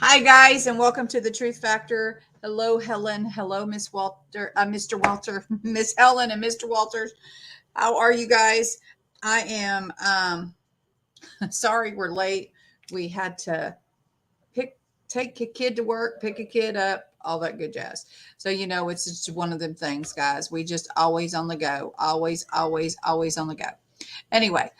Hi, guys, and welcome to the Truth Factor. Hello, Helen. Hello, Miss Walter, Mr. Walter, Miss Helen, and Mr. Walters. How are you guys? I am sorry we're late. We had to pick, take a kid to work, pick a kid up, all that good jazz. So it's just one of them things, guys. We just always on the go, always, always, always on the go. Anyway,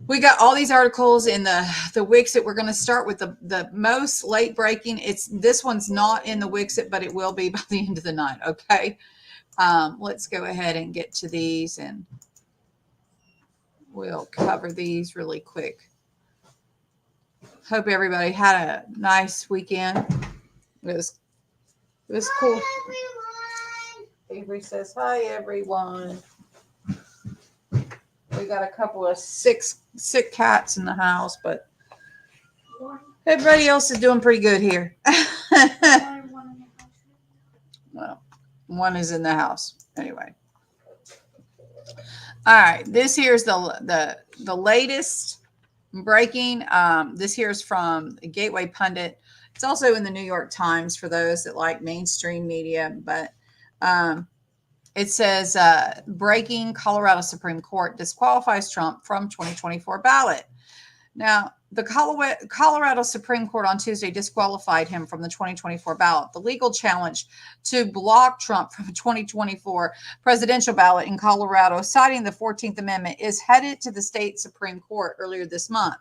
we got all these articles in the Wixit. We're going to start with the most late breaking. It's this one's not in the Wixit, but it will be by the end of the night. Okay, let's go ahead and get to these, and we'll cover these really quick. Hope everybody had a nice weekend. It was cool. Avery says hi, everyone. We got a couple of sick cats in the house, but everybody else is doing pretty good here. Well, one is in the house anyway. All right, this here's the latest breaking. This here is from Gateway Pundit. It's also in the New York Times for those that like mainstream media, but it says breaking: Colorado Supreme Court disqualifies Trump from 2024 ballot. Now, the Colorado Supreme Court on Tuesday disqualified him from the 2024 ballot. The legal challenge to block Trump from the 2024 presidential ballot in Colorado, citing the 14th Amendment, is headed to the state Supreme Court earlier this month.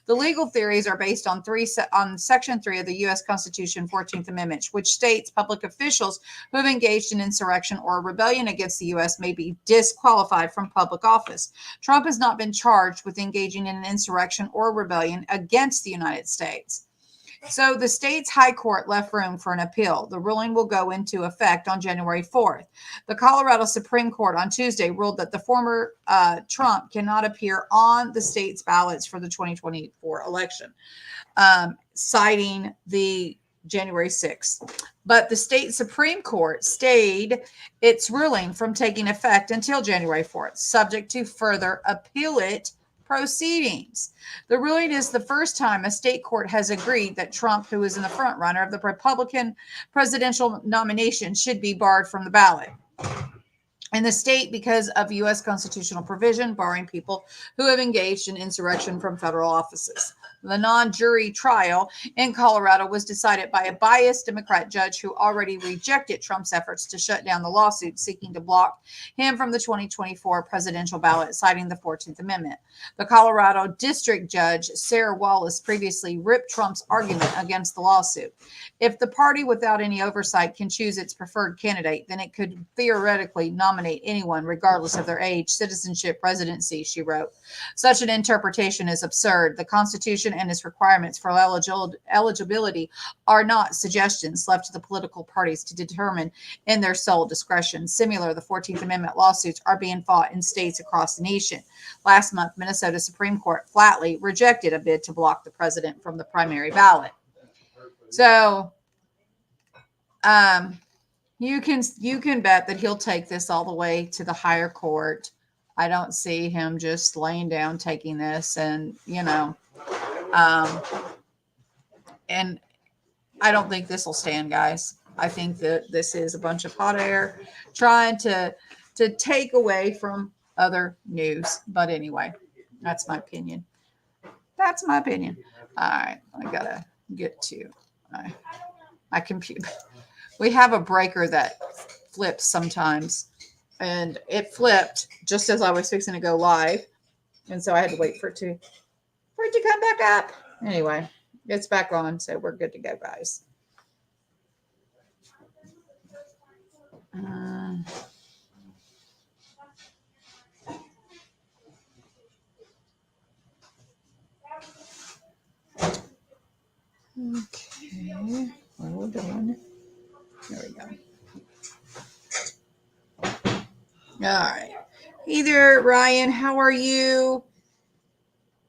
The legal theories are based on Section 3 of the U.S. Constitution, 14th Amendment, which states public officials who have engaged in insurrection or rebellion against the U.S. may be disqualified from public office. Trump has not been charged with engaging in an insurrection or rebellion against the United States. So the state's high court left room for an appeal. The ruling will go into effect on January 4th. The Colorado Supreme Court on Tuesday ruled that the former Trump cannot appear on the state's ballots for the 2024 election, citing the January 6th. But the state Supreme Court stayed its ruling from taking effect until January 4th, subject to further appellate proceedings. The ruling is the first time a state court has agreed that Trump, who is in the front runner of the Republican presidential nomination, should be barred from the ballot in the state because of U.S. constitutional provision barring people who have engaged in insurrection from federal offices. The non-jury trial in Colorado was decided by a biased Democrat judge who already rejected Trump's efforts to shut down the lawsuit seeking to block him from the 2024 presidential ballot, citing the 14th Amendment. The Colorado District Judge, Sarah Wallace, previously ripped Trump's argument against the lawsuit. If the party without any oversight can choose its preferred candidate, then it could theoretically nominate anyone regardless of their age, citizenship, residency, she wrote. Such an interpretation is absurd. The Constitution and its requirements for eligibility are not suggestions left to the political parties to determine in their sole discretion. Similar, the 14th Amendment lawsuits are being fought in states across the nation. Last month, Minnesota Supreme Court flatly rejected a bid to block the president from the primary ballot. So, you can bet that he'll take this all the way to the higher court. I don't see him just laying down taking this, and and I don't think this will stand, guys. I think that this is a bunch of hot air trying to take away from other news. But anyway, that's my opinion. That's my opinion. All right, I gotta get to my computer. We have a breaker that flips sometimes, and it flipped just as I was fixing to go live, and so I had to wait for it to come back up. Anyway, it's back on, so we're good to go, guys. Okay, what are we doing? There we go. All right. Hey there, Ryan. How are you?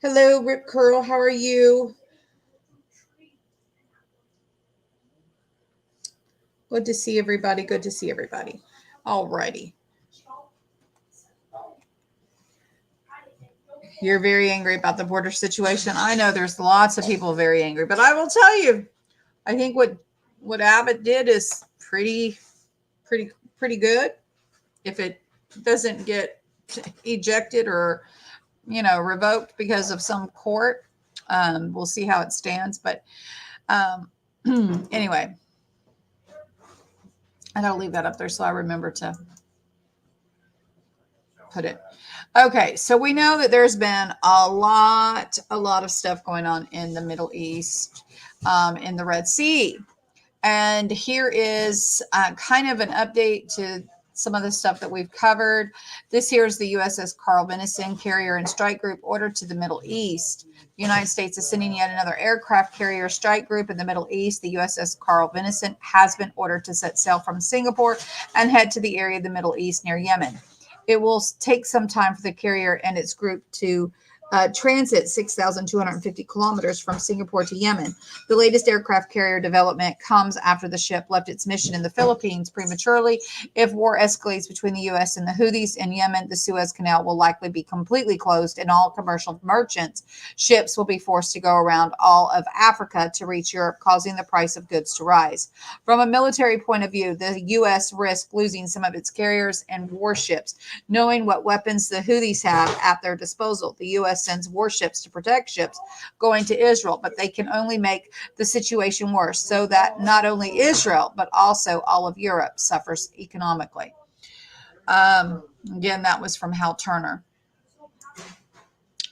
Hello, Rip Curl. How are you? Good to see everybody. Good to see everybody. All righty. You're very angry about the border situation. I know there's lots of people very angry, but I will tell you, I think what Abbott did is pretty pretty good. If it doesn't get ejected or revoked because of some court, we'll see how it stands. But um, anyway, I gotta leave that up there so I remember to put it. Okay, so we know that there's been a lot of stuff going on in the Middle East, in the Red Sea. And here is kind of an update to some of the stuff that we've covered. This here is the USS Carl Vinson carrier and strike group ordered to the Middle East. The United States is sending yet another aircraft carrier strike group in the Middle East. The USS Carl Vinson has been ordered to set sail from Singapore and head to the area of the Middle East near Yemen. It will take some time for the carrier and its group to transit 6,250 kilometers from Singapore to Yemen. The latest aircraft carrier development comes after the ship left its mission in the Philippines prematurely. If war escalates between the U.S. and the Houthis in Yemen, the Suez Canal will likely be completely closed, and all commercial merchant ships will be forced to go around all of Africa to reach Europe, causing the price of goods to rise. From a military point of view, the U.S. risks losing some of its carriers and warships. Knowing what weapons the Houthis have at their disposal, the U.S. sends warships to protect ships going to Israel, but they can only make the situation worse, so that not only Israel, but also all of Europe suffers economically. Again, that was from Hal Turner.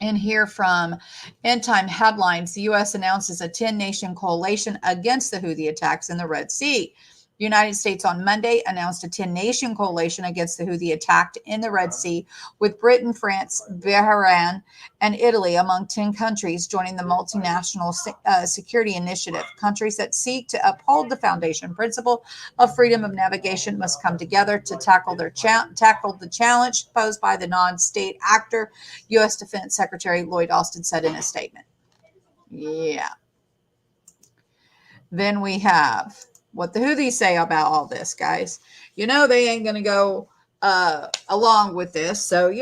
And here from End Time Headlines, the U.S. announces a 10-nation coalition against the Houthi attacks in the Red Sea. The United States on Monday announced a 10-nation coalition against the Houthi attack in the Red Sea, with Britain, France, Bahrain, and Italy among 10 countries joining the multinational security initiative. Countries that seek to uphold the foundation principle of freedom of navigation must come together to tackle the challenge posed by the non-state actor, U.S. Defense Secretary Lloyd Austin said in a statement. Yeah. Then we have what the Houthis say about all this, guys. They ain't going to go along with this. So,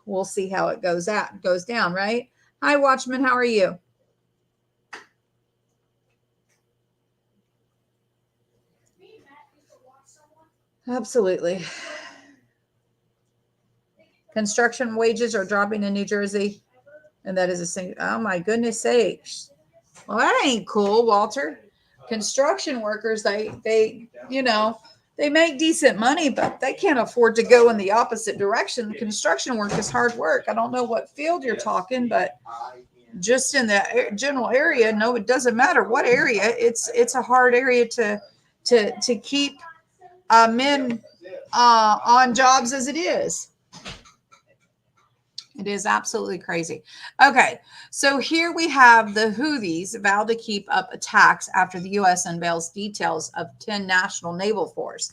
we'll see how it goes down, right? Hi, Watchman. How are you? Absolutely. Construction wages are dropping in New Jersey. And that is oh my goodness sakes. Well, that ain't cool, Walter. Construction workers, they make decent money, but they can't afford to go in the opposite direction. Construction work is hard work. I don't know what field you're talking, but just in the general area, no, it doesn't matter what area. It's a hard area to keep men on jobs as it is. It is absolutely crazy. Okay, so here we have the Houthis vow to keep up attacks after the U.S. unveils details of 10 national naval force.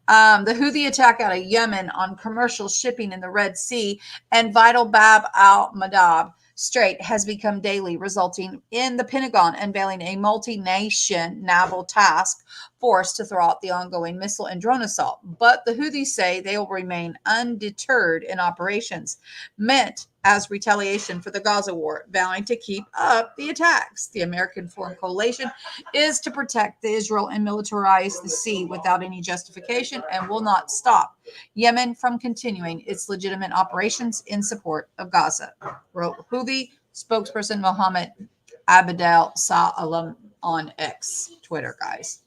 The Houthi attack out of Yemen on commercial shipping in the Red Sea and vital Bab al-Mandab Strait has become daily, resulting in the Pentagon unveiling a multi-nation naval task force to throw out the ongoing missile and drone assault. But the Houthis say they will remain undeterred in operations meant as retaliation for the Gaza war, vowing to keep up the attacks. The American-formed coalition is to protect Israel and militarize the sea without any justification and will not stop Yemen from continuing its legitimate operations in support of Gaza, wrote Houthi spokesperson Mohammed Abdel Salam on X, Twitter, guys.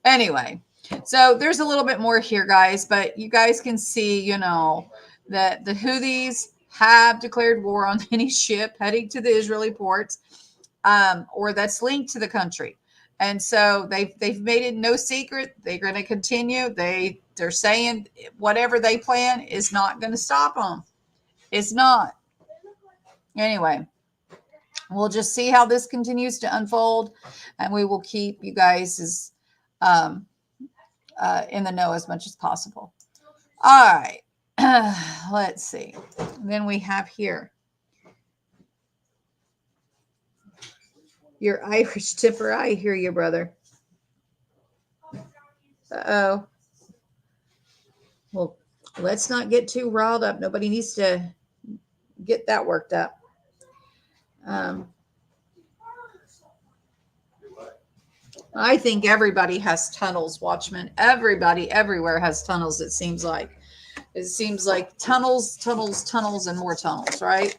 Anyway, so there's a little bit more here, guys, but you guys can see, that the Houthis have declared war on any ship heading to the Israeli ports or that's linked to the country. And so they've made it no secret. They're going to continue. They're saying whatever they plan is not going to stop them. It's not. Anyway, we'll just see how this continues to unfold, and we will keep you guys as in the know as much as possible. All right. Let's see. Then we have here your Irish tipper. I hear you, brother. Uh-oh. Well, let's not get too riled up. Nobody needs to get that worked up. I think everybody has tunnels, Watchmen. Everybody everywhere has tunnels, it seems like. It seems like tunnels, tunnels, tunnels, and more tunnels, right?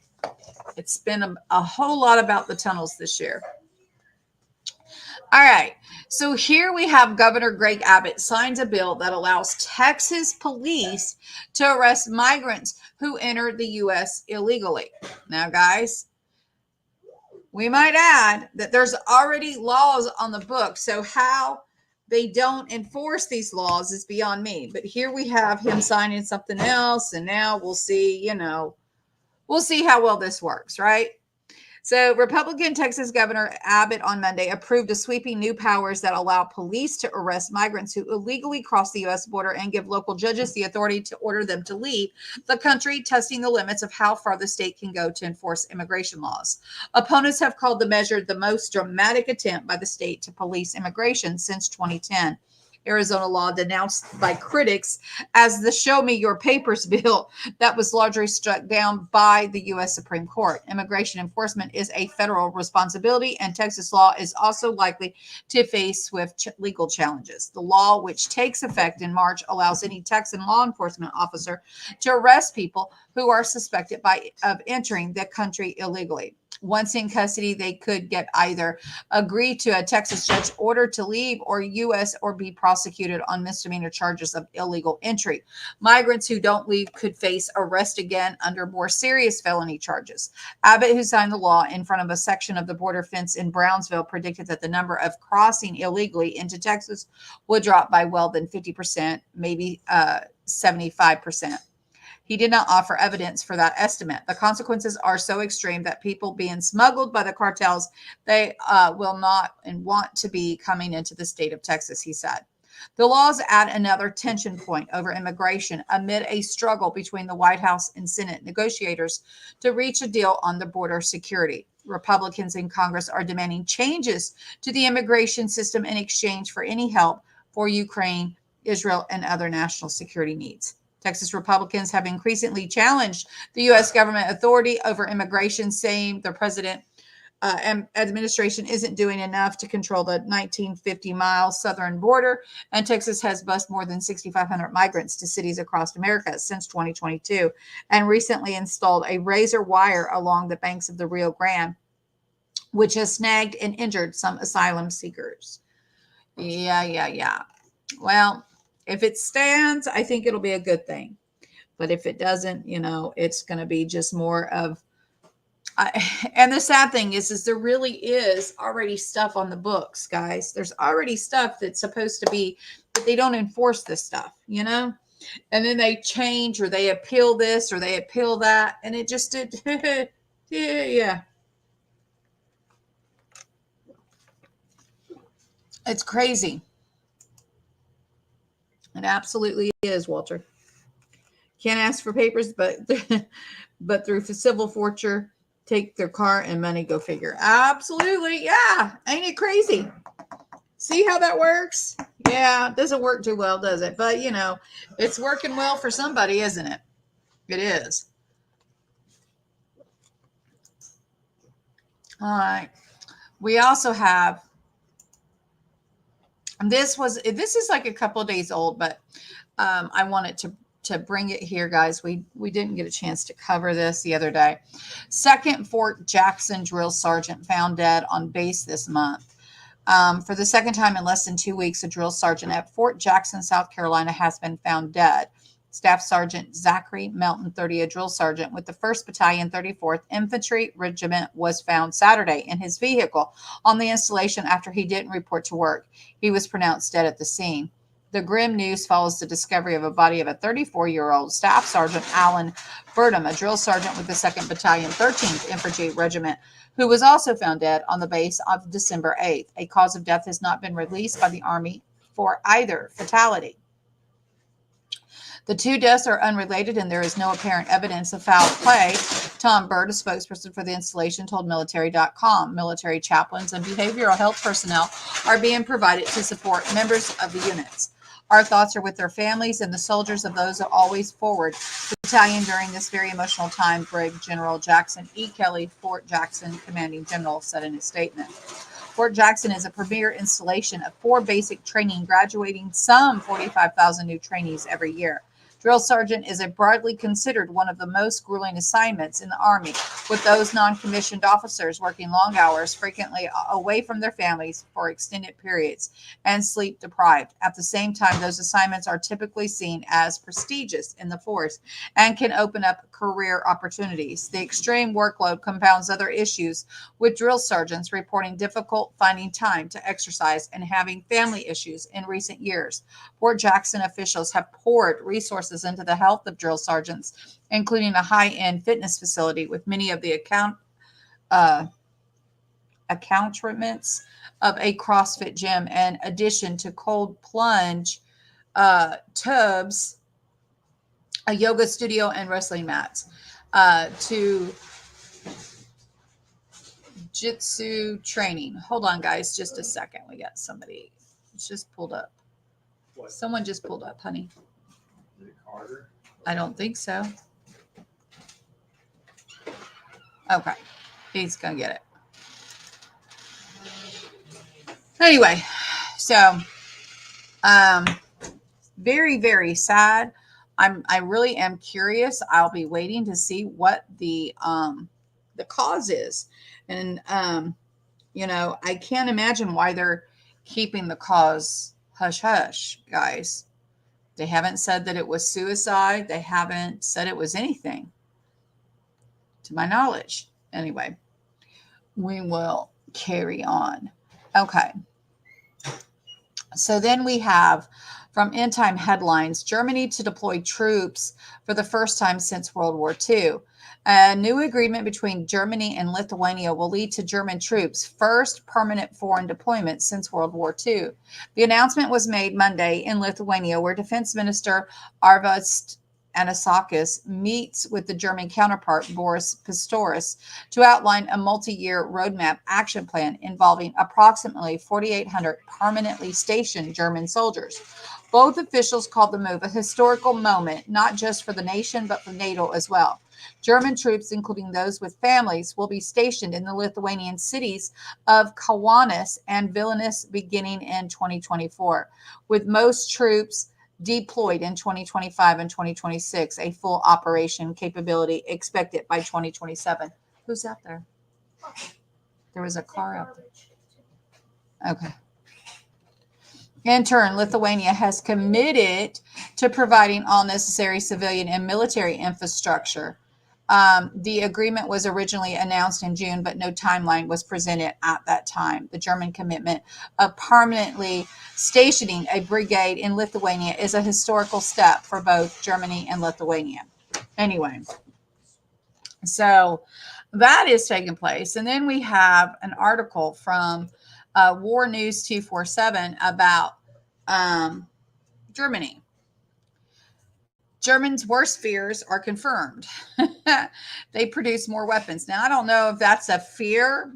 It's been a whole lot about the tunnels this year. All right. So here we have Governor Greg Abbott signs a bill that allows Texas police to arrest migrants who enter the U.S. illegally. Now, guys, we might add that there's already laws on the book. So how they don't enforce these laws is beyond me. But here we have him signing something else. And now we'll see, we'll see how well this works, right? So Republican Texas Governor Abbott on Monday approved a sweeping new powers that allow police to arrest migrants who illegally cross the U.S. border and give local judges the authority to order them to leave the country, testing the limits of how far the state can go to enforce immigration laws. Opponents have called the measure the most dramatic attempt by the state to police immigration since 2010. Arizona law denounced by critics as the Show Me Your Papers bill that was largely struck down by the U.S. Supreme Court. Immigration enforcement is a federal responsibility, and Texas law is also likely to face swift legal challenges. The law, which takes effect in March, allows any Texan law enforcement officer to arrest people who are suspected of entering the country illegally. Once in custody, they could get either agree to a Texas judge order to leave or U.S. or be prosecuted on misdemeanor charges of illegal entry. Migrants who don't leave could face arrest again under more serious felony charges. Abbott, who signed the law in front of a section of the border fence in Brownsville, predicted that the number of crossing illegally into Texas would drop by well than 50%, maybe 75%. He did not offer evidence for that estimate. The consequences are so extreme that people being smuggled by the cartels, they will not and want to be coming into the state of Texas, he said. The laws add another tension point over immigration amid a struggle between the White House and Senate negotiators to reach a deal on the border security. Republicans in Congress are demanding changes to the immigration system in exchange for any help for Ukraine, Israel, and other national security needs. Texas Republicans have increasingly challenged the U.S. government authority over immigration, saying the president administration isn't doing enough to control the 1950-mile southern border, and Texas has bused more than 6,500 migrants to cities across America since 2022, and recently installed a razor wire along the banks of the Rio Grande, which has snagged and injured some asylum seekers. Yeah. Well, if it stands, I think it'll be a good thing. But if it doesn't, it's going to be just more of. And the sad thing is there really is already stuff on the books, guys. There's already stuff that's supposed to be, but they don't enforce this stuff, And then they change or they appeal this or they appeal that. And it just did. Yeah. It's crazy. It absolutely is, Walter. Can't ask for papers, but through civil forfeiture, take their car and money, go figure. Absolutely. Yeah. Ain't it crazy? See how that works? Yeah. It doesn't work too well, does it? But, it's working well for somebody, isn't it? It is. All right. We also have, this is like a couple of days old, but I wanted to bring it here, guys. We didn't get a chance to cover this the other day. Second Fort Jackson drill sergeant found dead on base this month. For the second time in less than 2 weeks, a drill sergeant at Fort Jackson, South Carolina, has been found dead. Staff Sergeant Zachary Melton, 30, a drill sergeant with the 1st Battalion, 34th Infantry Regiment, was found Saturday in his vehicle on the installation after he didn't report to work. He was pronounced dead at the scene. The grim news follows the discovery of a body of a 34-year-old Staff Sergeant Alan Burdham, a drill sergeant with the 2nd Battalion, 13th Infantry Regiment, who was also found dead on the base of December 8th. A cause of death has not been released by the Army for either fatality. The two deaths are unrelated, and there is no apparent evidence of foul play. Tom Bird, a spokesperson for the installation, told military.com. Military chaplains and behavioral health personnel are being provided to support members of the units. Our thoughts are with their families and the soldiers of those who always forward the battalion during this very emotional time, Brig General Jackson E. Kelly, Fort Jackson Commanding General, said in his statement. Fort Jackson is a premier installation of 4 basic training, graduating some 45,000 new trainees every year. Drill sergeant is a broadly considered one of the most grueling assignments in the Army, with those non-commissioned officers working long hours, frequently away from their families for extended periods, and sleep deprived. At the same time, those assignments are typically seen as prestigious in the force and can open up career opportunities. The extreme workload compounds other issues, with drill sergeants reporting difficult finding time to exercise and having family issues in recent years. Fort Jackson officials have poured resources into the health of drill sergeants, including a high-end fitness facility with many of the accoutrements of a CrossFit gym, in addition to cold plunge tubs, a yoga studio, and wrestling mats. To jitsu training. Hold on, guys, just a second. We got somebody just pulled up. What? Someone just pulled up, honey. Is it Carter? I don't think so. Okay. He's going to get it. Anyway, so very, very sad. I really am curious. I'll be waiting to see what the cause is. And I can't imagine why they're keeping the cause hush hush, guys. They haven't said that it was suicide. They haven't said it was anything, to my knowledge. Anyway, we will carry on. Okay. So then we have, from End Time Headlines, Germany to deploy troops for the first time since World War II. A new agreement between Germany and Lithuania will lead to German troops' first permanent foreign deployment since World War II. The announcement was made Monday in Lithuania, where Defense Minister Arvydas Anušauskas meets with the German counterpart Boris Pistorius to outline a multi-year roadmap action plan involving approximately 4,800 permanently stationed German soldiers. Both officials called the move a historical moment, not just for the nation, but for NATO as well. German troops, including those with families, will be stationed in the Lithuanian cities of Kaunas and Vilnius beginning in 2024, with most troops deployed in 2025 and 2026, a full operation capability expected by 2027. Who's out there? There was a car out there. Okay. In turn, Lithuania has committed to providing all necessary civilian and military infrastructure. The agreement was originally announced in June, but no timeline was presented at that time. The German commitment of permanently stationing a brigade in Lithuania is a historical step for both Germany and Lithuania. Anyway, so that is taking place. And then we have an article from War News 247 about Germany. Germans' worst fears are confirmed. They produce more weapons. Now, I don't know if that's a fear.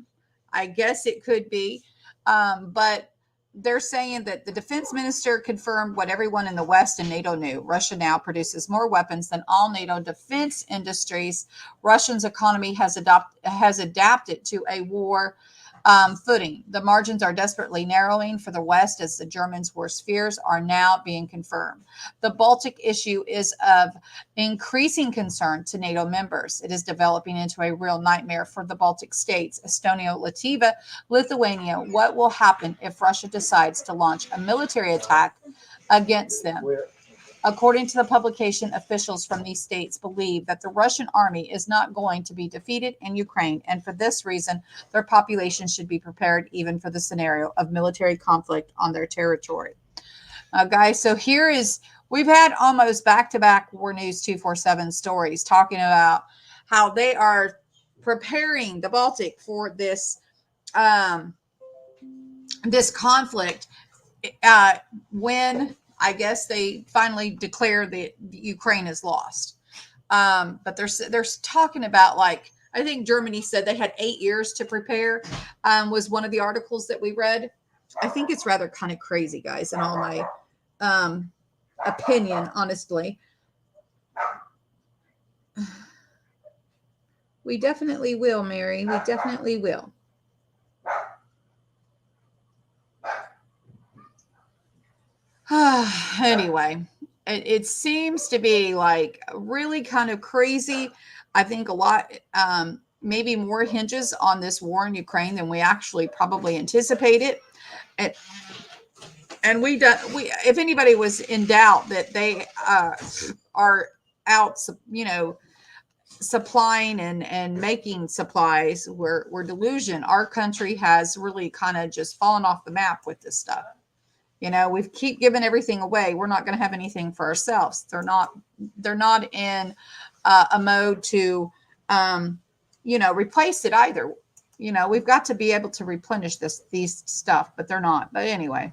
I guess it could be. But they're saying that the defense minister confirmed what everyone in the West and NATO knew. Russia now produces more weapons than all NATO defense industries. Russia's economy has adapted to a war footing. The margins are desperately narrowing for the West as the Germans' worst fears are now being confirmed. The Baltic issue is of increasing concern to NATO members. It is developing into a real nightmare for the Baltic states, Estonia, Latvia, Lithuania. What will happen if Russia decides to launch a military attack against them? According to the publication, officials from these states believe that the Russian army is not going to be defeated in Ukraine, and for this reason, their population should be prepared even for the scenario of military conflict on their territory. Guys, so we've had almost back-to-back War News 247 stories talking about how they are preparing the Baltic for this conflict when I guess they finally declare that Ukraine is lost. But they're talking about, like, I think Germany said they had 8 years to prepare, was one of the articles that we read. I think it's rather kind of crazy, guys, in all my opinion, honestly. We definitely will, Mary. We definitely will. Anyway, it seems to be like really kind of crazy. I think a lot, maybe more hinges on this war in Ukraine than we actually probably anticipated. And, and if anybody was in doubt that they are out, supplying and making supplies, we're delusion. Our country has really kind of just fallen off the map with this stuff. We keep giving everything away. We're not going to have anything for ourselves. They're not in a mode to, replace it either. We've got to be able to replenish these stuff, but they're not. But anyway,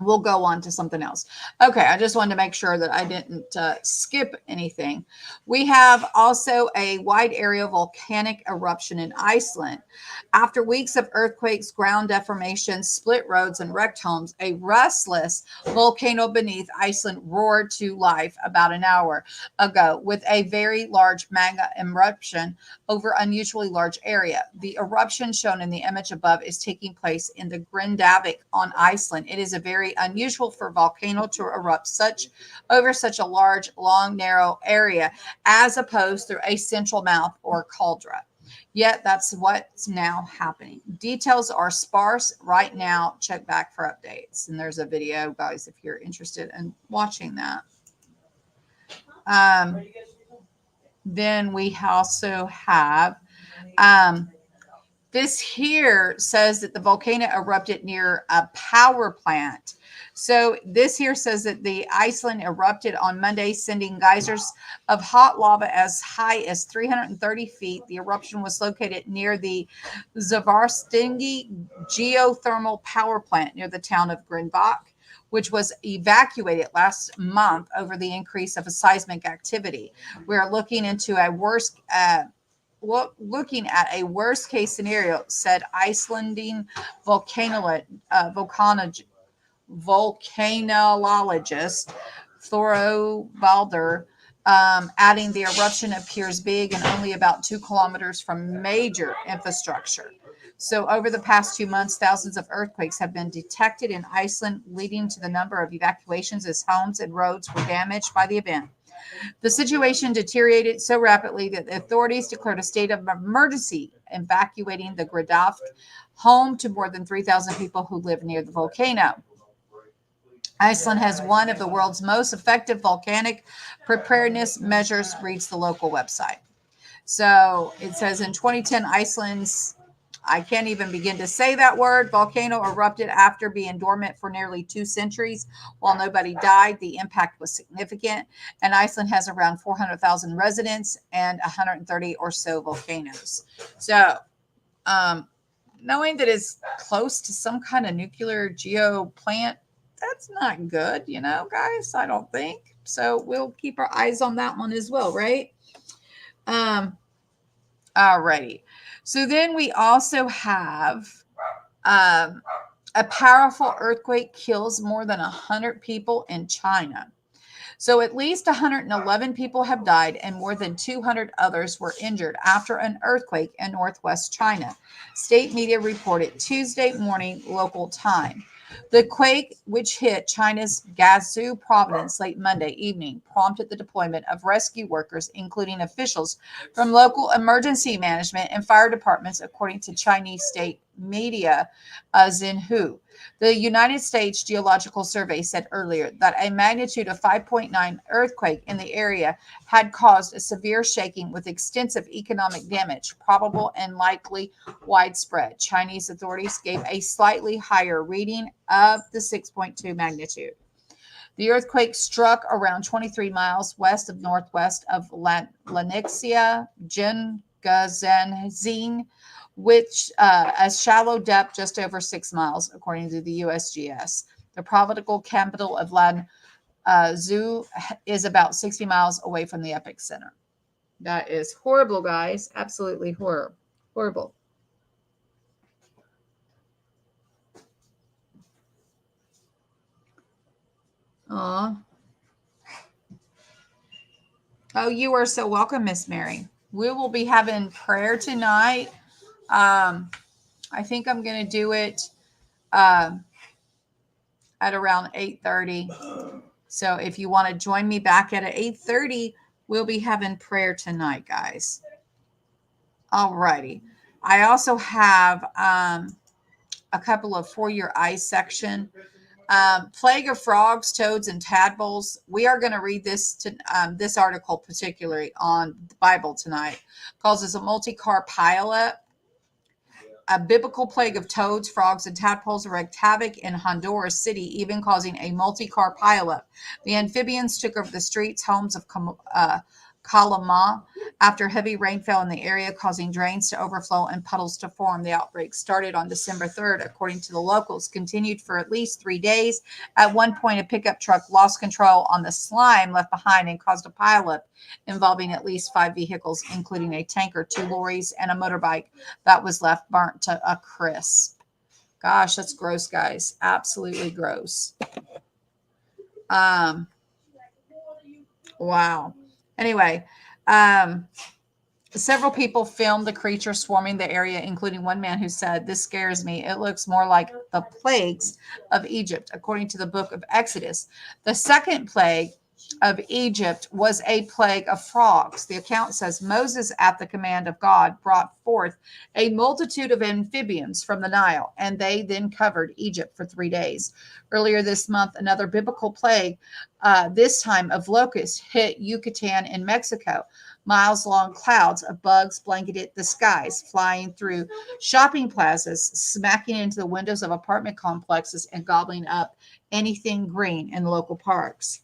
we'll go on to something else. Okay, I just wanted to make sure that I didn't skip anything. We have also a wide area volcanic eruption in Iceland. After weeks of earthquakes, ground deformations, split roads, and wrecked homes, a restless volcano beneath Iceland roared to life about an hour ago with a very large magma eruption over unusually large area. The eruption shown in the image above is taking place in the Grindavik on Iceland. It is a very unusual for a volcano to erupt over such a large, long, narrow area, as opposed through a central mouth or cauldron. Yet that's what's now happening. Details are sparse right now. Check back for updates. And there's a video, guys, if you're interested in watching that. Then we also have this here says that the volcano erupted near a power plant. So this here says that the Iceland erupted on Monday, sending geysers of hot lava as high as 330 feet. The eruption was located near the Zavarstingi geothermal power plant near the town of Grindavik, which was evacuated last month over the increase of a seismic activity. We are looking into a looking at a worst case scenario, said Icelandic volcanologist Thorvaldur, adding the eruption appears big and only about 2 kilometers from major infrastructure. So over the past 2 months, thousands of earthquakes have been detected in Iceland, leading to the number of evacuations as homes and roads were damaged by the event. The situation deteriorated so rapidly that the authorities declared a state of emergency, evacuating the Grindavik, home to more than 3,000 people who live near the volcano. Iceland has one of the world's most effective volcanic preparedness measures, reads the local website. So it says in 2010, Iceland's, I can't even begin to say that word, volcano erupted after being dormant for nearly 2 centuries. While nobody died, the impact was significant. And Iceland has around 400,000 residents and 130 or so volcanoes. So knowing that it's close to some kind of nuclear geo plant, that's not good, guys, I don't think. So we'll keep our eyes on that one as well, right? Alrighty. So then we also have a powerful earthquake kills more than 100 people in China. So at least 111 people have died and more than 200 others were injured after an earthquake in northwest China. State media reported Tuesday morning local time. The quake, which hit China's Gansu province late Monday evening, prompted the deployment of rescue workers, including officials from local emergency management and fire departments, according to Chinese state media Xinhua. The United States Geological Survey said earlier that a magnitude of 5.9 earthquake in the area had caused a severe shaking with extensive economic damage, probable and likely widespread. Chinese authorities gave a slightly higher reading of the 6.2 magnitude. The earthquake struck around 23 miles west of northwest of Lanixia, Jingazanzing, which a shallow depth just over 6 miles, according to the USGS. The provincial capital of Lanzhou is about 60 miles away from the epicenter. That is horrible, guys. Absolutely horrible. Aw. Oh, you are so welcome, Miss Mary. We will be having prayer tonight. I think I'm going to do it at around 8:30. So if you want to join me back at 8:30, we'll be having prayer tonight, guys. All righty. I also have a couple of for your eyes section. Plague of frogs, toads, and tadpoles. We are going to read this article particularly on the Bible tonight. Causes a multi-car pileup. A biblical plague of toads, frogs, and tadpoles wreaked havoc in Honduras City, even causing a multi-car pileup. The amphibians took over the streets, homes of Calama after heavy rain fell in the area, causing drains to overflow and puddles to form. The outbreak started on December 3rd, according to the locals, continued for at least 3 days. At one point, a pickup truck lost control on the slime left behind and caused a pileup involving at least 5 vehicles, including a tanker, 2 lorries, and a motorbike that was left burnt to a crisp. Gosh, that's gross, guys. Absolutely gross. Wow. Anyway, several people filmed the creature swarming the area, including one man who said, "This scares me. It looks more like the plagues of Egypt," according to the book of Exodus. The second plague of Egypt was a plague of frogs. The account says Moses, at the command of God, brought forth a multitude of amphibians from the Nile, and they then covered Egypt for 3 days. Earlier this month, another biblical plague, this time of locusts, hit Yucatan in Mexico. Miles-long clouds of bugs blanketed the skies, flying through shopping plazas, smacking into the windows of apartment complexes, and gobbling up anything green in local parks.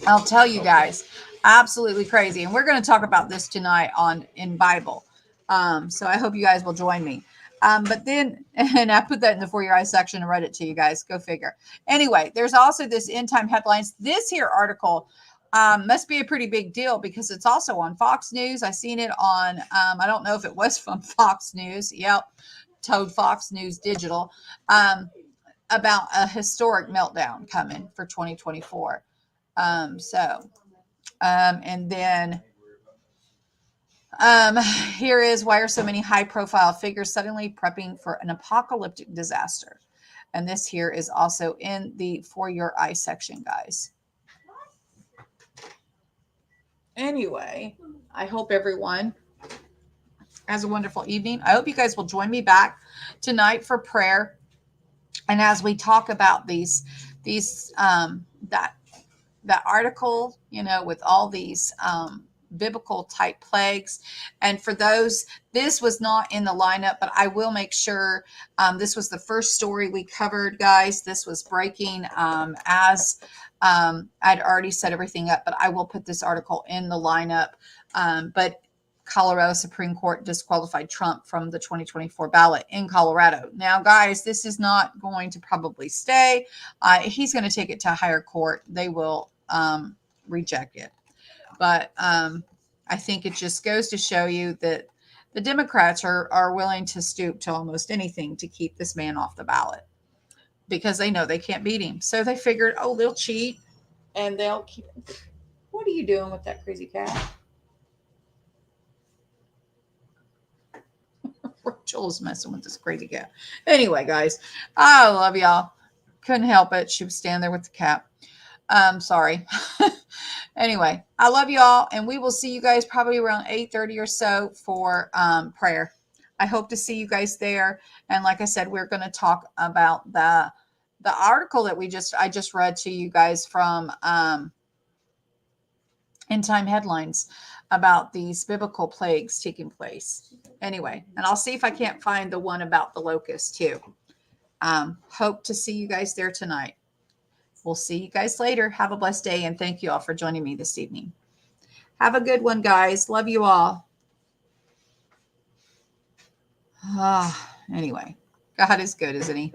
I'll tell you guys, absolutely crazy. And we're going to talk about this tonight in Bible. So I hope you guys will join me. But then, and I put that in the For Your Eyes section and read it to you guys. Go figure. Anyway, there's also this end time headlines. This here article must be a pretty big deal because it's also on Fox News. I seen it on, I don't know if it was from Fox News. Yep. Toad Fox News Digital. About a historic meltdown coming for 2024. And then here is why are so many high profile figures suddenly prepping for an apocalyptic disaster. And this here is also in the For Your Eye section, guys. Anyway, I hope everyone has a wonderful evening. I hope you guys will join me back tonight for prayer. And as we talk about that article, with all these biblical type plagues. And for those, this was not in the lineup, but I will make sure this was the first story we covered, guys. This was breaking as I'd already set everything up, but I will put this article in the lineup. But Colorado Supreme Court disqualified Trump from the 2024 ballot in Colorado. Now, guys, this is not going to probably stay. He's going to take it to a higher court. They will reject it. But I think it just goes to show you that the Democrats are willing to stoop to almost anything to keep this man off the ballot because they know they can't beat him. So they figured, they'll cheat and they'll keep. What are you doing with that crazy cat? Joel's messing with this crazy cat. Anyway, guys, I love y'all. Couldn't help it. She was standing there with the cat. Sorry. Anyway, I love y'all, and we will see you guys probably around 8:30 or so for prayer. I hope to see you guys there. And like I said, we're going to talk about the article that I just read to you guys from End Time Headlines about these biblical plagues taking place. Anyway, and I'll see if I can't find the one about the locust too. Hope to see you guys there tonight. We'll see you guys later. Have a blessed day, and thank you all for joining me this evening. Have a good one, guys. Love you all. Anyway, God is good, isn't he?